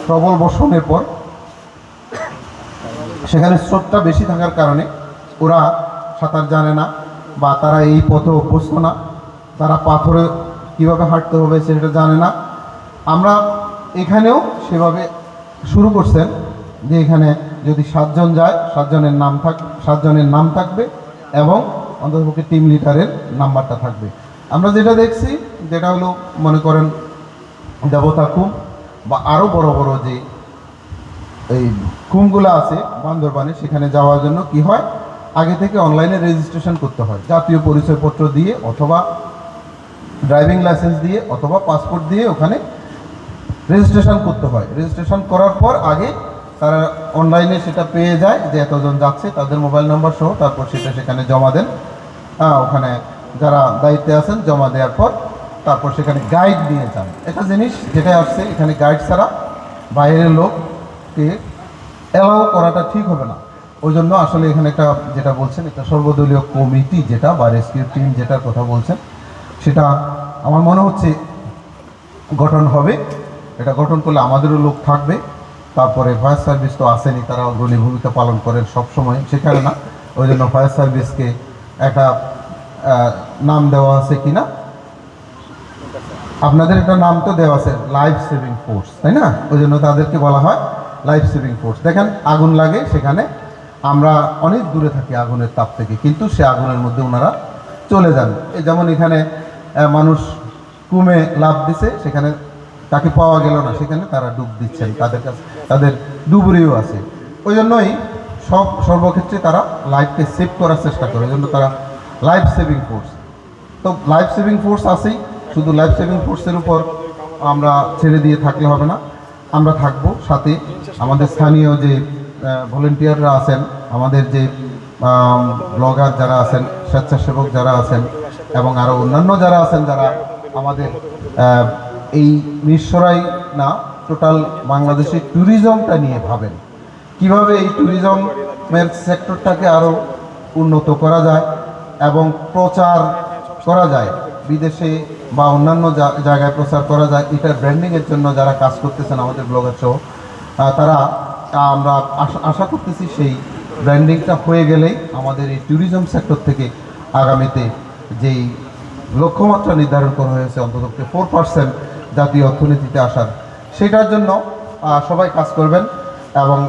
প্রবল বর্ষণের পর সেখানে স্রোতটা বেশি থাকার কারণে ওরা সাঁতার জানে না বা তারা এই পথে অভ্যস্ত না, তারা পাথরে কীভাবে হাঁটতে হবে সেটা জানে না। আমরা এখানেও সেভাবে শুরু করছেন যে এখানে যদি 7 জন যায় 7 জনের নাম থাকবে এবং অন্ততপক্ষে টিম লিডারের নাম্বারটা থাকবে। আমরা যেটা দেখছি যেটা হলো মনে করেন দেবতা কুম্ভ বা আরও বড় বড় যে এই কুম্ভগুলো আছে বান্দরবানে, সেখানে যাওয়ার জন্য কি হয়, আগে থেকে অনলাইনে রেজিস্ট্রেশন করতে হয়, জাতীয় পরিচয়পত্র দিয়ে অথবা ড্রাইভিং লাইসেন্স দিয়ে অথবা পাসপোর্ট দিয়ে ওখানে রেজিস্ট্রেশন করতে হয়। রেজিস্ট্রেশন করার পর আগে তারা অনলাইনে সেটা পেয়ে যায় যে এতজন যাচ্ছে, তাদের মোবাইল নাম্বার সহ, তারপর সেটা সেখানে জমা দেন। ওখানে যারা দায়িত্বে আছেন জমা দেওয়ার পর তারপর সেখানে গাইড নিয়ে যান। একটা জিনিস যেটা আসছে, এখানে গাইড ছাড়া বাইরের লোককে অ্যালাউ করাটা ঠিক হবে না। ওই জন্য আসলে এখানে একটা যেটা বলছেন একটা সর্বদলীয় কমিটি যেটা বা রেস্কিউ টিম যেটার কথা বলছেন সেটা আমার মনে হচ্ছে গঠন হবে। এটা গঠন করলে আমাদেরও লোক থাকবে। তারপরে ফায়ার সার্ভিস তো আসেনি, তারা অগ্রণী ভূমিকা পালন করেন সবসময়, সেখানে না, ওই জন্য ফায়ার সার্ভিসকে একটা নাম দেওয়া আছে কিনা, আপনাদের একটা নাম তো দেওয়া আছে লাইফ সেভিং ফোর্স, তাই না? ওই জন্য তাদেরকে বলা হয় লাইফ সেভিং ফোর্স। দেখেন আগুন লাগে সেখানে, আমরা অনেক দূরে থাকি আগুনের তাপ থেকে, কিন্তু সে আগুনের মধ্যে ওনারা চলে যান। এই যেমন এখানে মানুষ কুমে লাফ দিছে, সেখানে তাকে পাওয়া গেল না, সেখানে তারা ডুব দিচ্ছেন, তাদের কাছে তাদের ডুবুরিও আছে। ওই জন্যই সর্বক্ষেত্রে তারা লাইফকে সেভ করার চেষ্টা করে, ওই জন্য তারা লাইফ সেভিং ফোর্স। তো লাইফ সেভিং ফোর্স আছেই, শুধু লাইফ সেভিং ফোর্সের উপর আমরা ছেড়ে দিয়ে থাকলে হবে না, আমরা থাকবো সাথে আমাদের স্থানীয় যে ভলেন্টিয়াররা আছেন, আমাদের যে ব্লগার যারা আছেন, স্বেচ্ছাসেবক যারা আছেন এবং আরও অন্যান্য যারা আছেন, যারা আমাদের এই মিরসরাই না টোটাল বাংলাদেশের ট্যুরিজমটা নিয়ে ভাবেন, কিভাবে এই ট্যুরিজমের সেক্টরটাকে আরও উন্নত করা যায় এবং প্রচার করা যায়, বিদেশে বা অন্যান্য জায়গায় প্রচার করা যায়। এটার ব্র্যান্ডিংয়ের জন্য যারা কাজ করতেছেন আমাদের ব্লগার সহ, তারা আমরা আশা করতেছি সেই ব্র্যান্ডিংটা হয়ে গেলেই আমাদের এই ট্যুরিজম সেক্টর থেকে আগামীতে যেই লক্ষ্যমাত্রা নির্ধারণ করা হয়েছে অন্তত 4% জাতীয় অর্থনীতিতে আসার, সেটার জন্য সবাই কাজ করবেন এবং